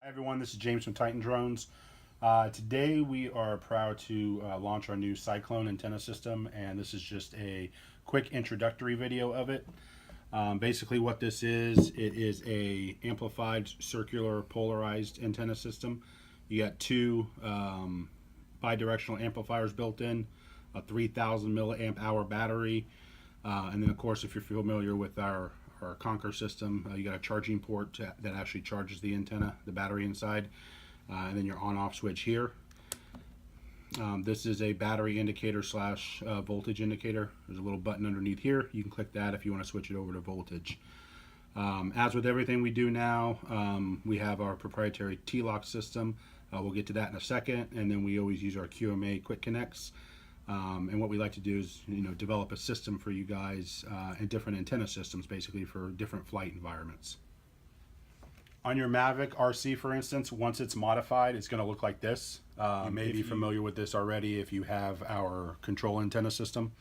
Hi everyone, this is James from Titan Drones. Today we are proud to launch our new Cyclone Antenna System, and this is just a quick introductory video of it. Basically what this is, it is a amplified circular polarized antenna system. You got two bidirectional amplifiers built in, a 3000 milliamp hour battery, and then of course if you're familiar with our Conquer system, you got a charging port that actually charges the antenna, the battery inside, and then your on-off switch here. This is a battery indicator slash voltage indicator. There's a little button underneath here. You can click that if you want to switch it over to voltage. As with everything we do now, we have our proprietary T-lock system. We'll get to that in a second, and then we always use our QMA quick connects. And what we like to do is, develop a system for you guys and different antenna systems, basically for different flight environments. On your Mavic RC, for instance, once it's modified, it's going to look like this. You may be familiar with this already if you have our control antenna system.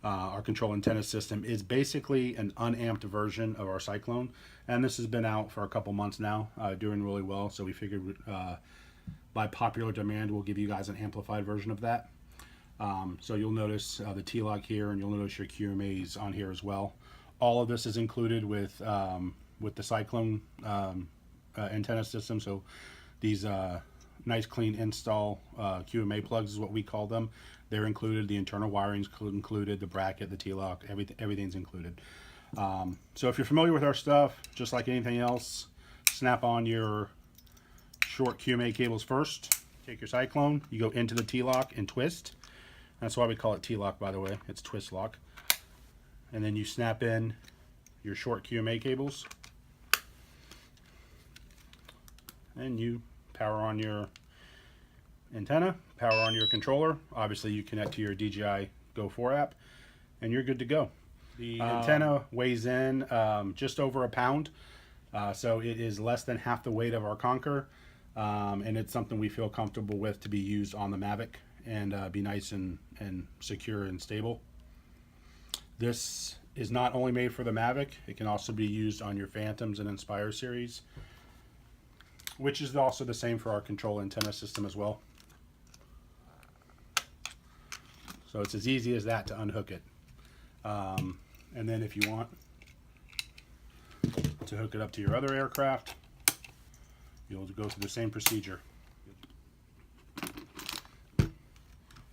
Our control antenna system is basically an unamped version of our Cyclone, and this has been out for a couple months now, doing really well. So we figured by popular demand, we'll give you guys an amplified version of that. So you'll notice the T-lock here, and you'll notice your QMAs on here as well. All of this is included with the Cyclone antenna system. So these nice clean install QMA plugs is what we call them. They're included. The internal wiring's included. The bracket, the T-lock, everything's included. So if you're familiar with our stuff, just like anything else, snap on your short QMA cables first. Take your Cyclone. You go into the T-lock and twist. That's why we call it T-lock, by the way. It's twist lock. And then you snap in your short QMA cables. And you power on your antenna, power on your controller. Obviously, you connect to your DJI Go 4 app, and you're good to go. The antenna weighs in just over a pound, so it is less than half the weight of our Conquer, and it's something we feel comfortable with to be used on the Mavic and be nice and secure and stable. This is not only made for the Mavic, it can also be used on your Phantoms and Inspire series, which is also the same for our control antenna system as well. So it's as easy as that to unhook it. And then if you want to hook it up to your other aircraft, you'll go through the same procedure.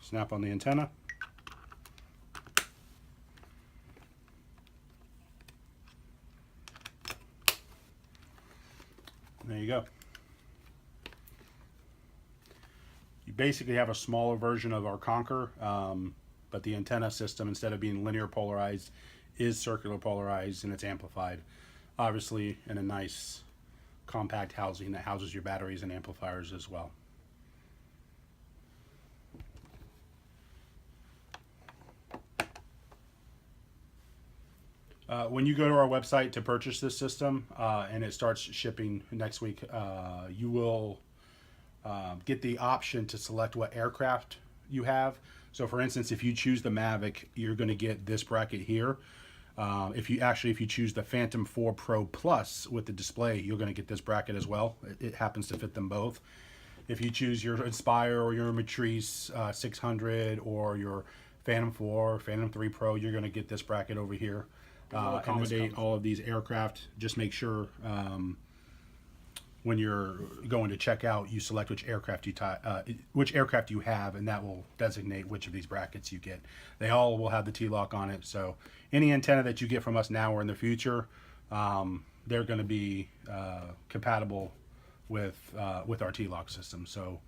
Snap on the antenna. There you go. You basically have a smaller version of our Conquer, but the antenna system, instead of being linear polarized, is circular polarized, and it's amplified, obviously in a nice compact housing that houses your batteries and amplifiers as well. When you go to our website to purchase this system and it starts shipping next week, you will get the option to select what aircraft you have. So for instance, if you choose the Mavic, you're going to get this bracket here. If you choose the Phantom 4 Pro Plus with the display, you're going to get this bracket as well. It happens to fit them both. If you choose your Inspire or your Matrice 600 or your Phantom 4, Phantom 3 Pro, you're going to get this bracket over here. Accommodate all of these aircraft. Just make sure when you're going to check out, you select which aircraft you have, and that will designate which of these brackets you get. They all will have the T-lock on it, so any antenna that you get from us now or in the future, they're going to be compatible with our T-lock system. So